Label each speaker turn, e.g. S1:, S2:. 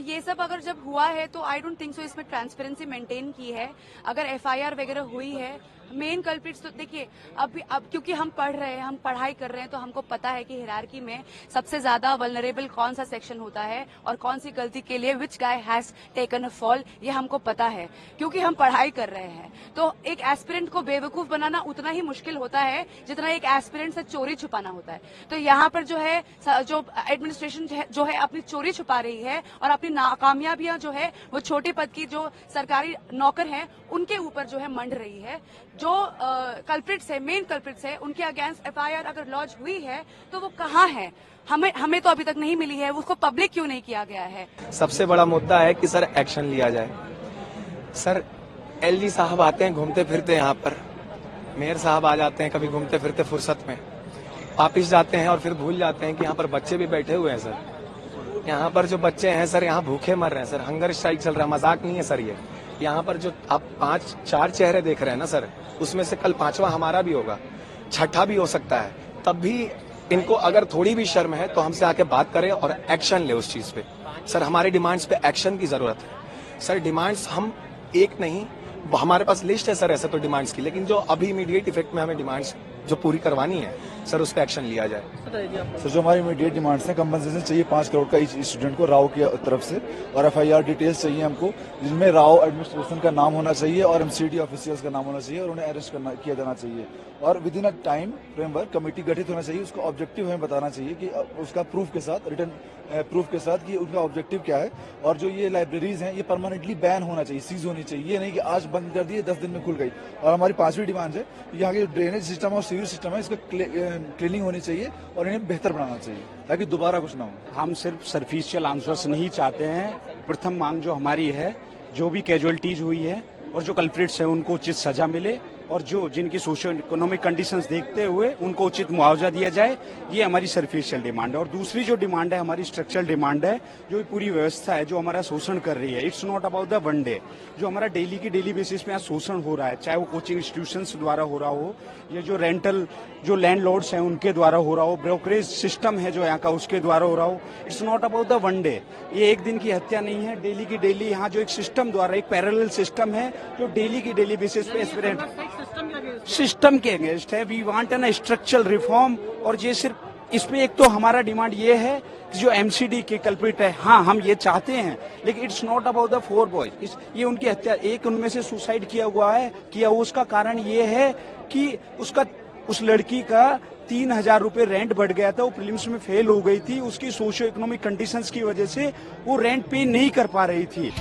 S1: ये सब अगर जब हुआ है तो आई डोंट थिंक सो इसमें ट्रांसपेरेंसी मेंटेन की है। अगर एफआईआर वगैरह हुई है, मेन कल्प्रिट्स तो देखिए अब क्योंकि हम पढ़ रहे हैं, हम पढ़ाई कर रहे हैं, तो हमको पता है कि हिरार्की में सबसे ज्यादा वल्नरेबल कौन सा सेक्शन होता है और कौन सी गलती के लिए which guy has taken a fall, ये हमको पता है क्योंकि हम पढ़ाई कर रहे हैं। तो एक एस्पिरेंट को बेवकूफ बनाना उतना ही मुश्किल होता है जितना एक एस्पिरेंट से चोरी छुपाना होता है। तो यहाँ पर जो है जो एडमिनिस्ट्रेशन जो है अपनी चोरी छुपा रही है और अपनी नाकामयाबियां जो है वो छोटे पद की जो सरकारी नौकर हैं उनके ऊपर जो है मंड रही है। जो कल्प्रिट्स है, मेन कल्प्रिट्स है, उनके अगेंस्ट एफआईआर अगर लॉन्च हुई है तो वो कहाँ है? हमें तो अभी तक नहीं मिली है। उसको पब्लिक क्यों नहीं किया गया है?
S2: सबसे बड़ा मुद्दा है कि सर एक्शन लिया जाए। सर एलजी साहब आते हैं घूमते फिरते यहाँ पर, मेयर साहब आ जाते हैं कभी घूमते फिरते फुर्सत में, वापिस जाते हैं और फिर भूल जाते हैं कि यहाँ पर बच्चे भी बैठे हुए हैं। सर यहाँ पर जो बच्चे हैं सर यहाँ भूखे मर रहे हैं। सर हंगर स्ट्राइक चल रहा है, मजाक नहीं है सर। ये यहाँ पर जो आप 5-4 चेहरे देख रहे हैं ना सर, उसमें से कल 5वां हमारा भी होगा, 6ठा भी हो सकता है। तब भी इनको अगर थोड़ी भी शर्म है तो हमसे आके बात करें और एक्शन ले उस चीज पे। सर हमारी डिमांड्स पे एक्शन की जरूरत है। सर डिमांड्स हम एक नहीं, हमारे पास लिस्ट है सर ऐसे तो डिमांड्स की, लेकिन जो अभी इमीडिएट इफेक्ट में हमें डिमांड्स जो पूरी करवानी है सर उस पर एक्शन लिया जाए।
S3: सर जो हमारी इमीडिएट डिमांड्स हैं, कंपनसेशन चाहिए 5 करोड़ का इस स्टूडेंट को राव की तरफ से, और एफआईआर डिटेल्स चाहिए हमको जिसमें राव एडमिनिस्ट्रेशन का नाम होना चाहिए और एमसीडी ऑफिशियल्स का नाम होना चाहिए और उन्हें अरेस्ट किया जाना चाहिए। और with in a time framework committee गठित होना चाहिए, उसका ऑब्जेक्टिव हमें बताना चाहिए कि उसका प्रूफ के साथ, रिटर्न प्रूफ के साथ कि उनका ऑब्जेक्टिव क्या है। और जो ये लाइब्रेरीज हैं ये परमानेंटली बैन होना चाहिए, सीज होनी चाहिए। ये नहीं कि आज बंद कर दिए 10 दिन में खुल गई। और हमारी 5वीं डिमांड है यहाँ के ड्रेनेज सिस्टम और सीवर सिस्टम है, इसका क्लीनिंग होनी चाहिए और इन्हें बेहतर बनाना चाहिए ताकि दोबारा कुछ ना हो।
S4: हम सिर्फ सरफिशियल आंसर्स नहीं चाहते हैं। प्रथम मांग जो हमारी है, जो भी कैजुअलिटीज हुई है और जो कल्प्रिट्स हैं उनको उचित सजा मिले और जो जिनकी सोशो इकोनॉमिक कंडीशंस देखते हुए उनको उचित मुआवजा दिया जाए, ये हमारी सरफिशियल डिमांड है। और दूसरी जो डिमांड है हमारी स्ट्रक्चरल डिमांड है, जो पूरी व्यवस्था है जो हमारा शोषण कर रही है। It's not about the one day, जो हमारा डेली की डेली बेसिस पे यहाँ शोषण हो रहा है, चाहे वो कोचिंग इंस्टीट्यूशंस द्वारा हो रहा हो या जो रेंटल जो लैंडलॉर्ड्स हैं उनके द्वारा हो रहा हो, ब्रोकरेज सिस्टम है जो यहाँ का उसके द्वारा हो रहा हो। It's not about the one day, ये एक दिन की हत्या नहीं है। डेली की डेली यहाँ जो एक सिस्टम द्वारा, एक पैरेलल सिस्टम है जो डेली की डेली बेसिस पे एस्पिरेंट सिस्टम के अगेंस्ट है। We want an structural reform. और ये सिर्फ इसमें एक तो हमारा डिमांड ये है कि जो एमसीडी के कल्प्रिट है, हाँ हम ये चाहते हैं, लेकिन it's not about the 4 boys. ये उनकी हत्या, एक उनमें से सुसाइड किया हुआ है, उसका कारण ये है कि उस लड़की का 3000 रुपए रेंट बढ़ गया था, वो प्रीलिम्स में फेल हो गई थी, उसकी सोशियो इकोनॉमिक कंडीशंस की वजह से वो रेंट पे नहीं कर पा रही थी।